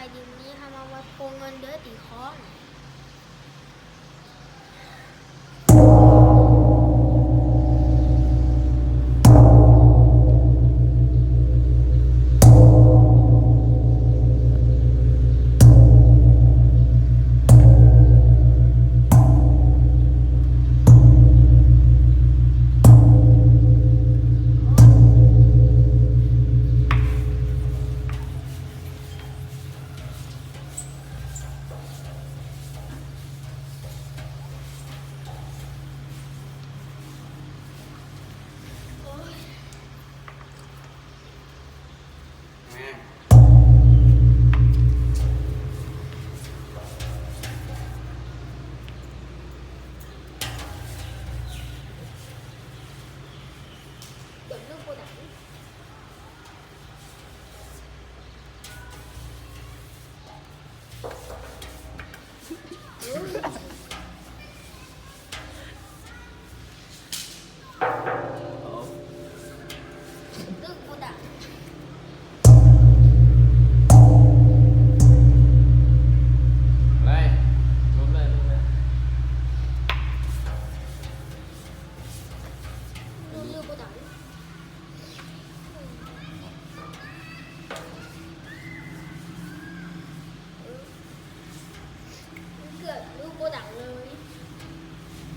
ายดินนี้ทำเอาไว้โกงเงินเดือดตีค้องเกิดเรื่องโกดังเรื่องโกดังอะไรลุกเลย เรื่องโกดังเกิดเรื่องโกดังเลย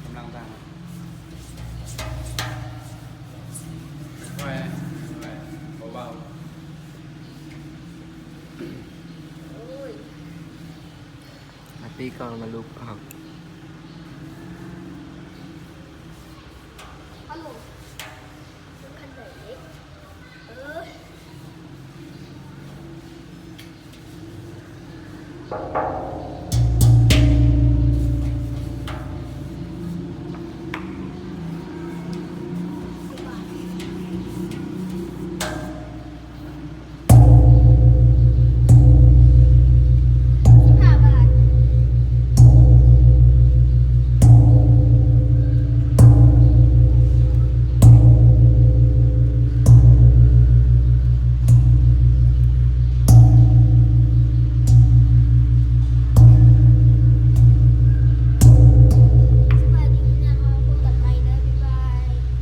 กำลังดังค่อยเบา โอ้ย มาตีก่อนมาลุกออก พัดลมรถคันใหญ่เล็กเออ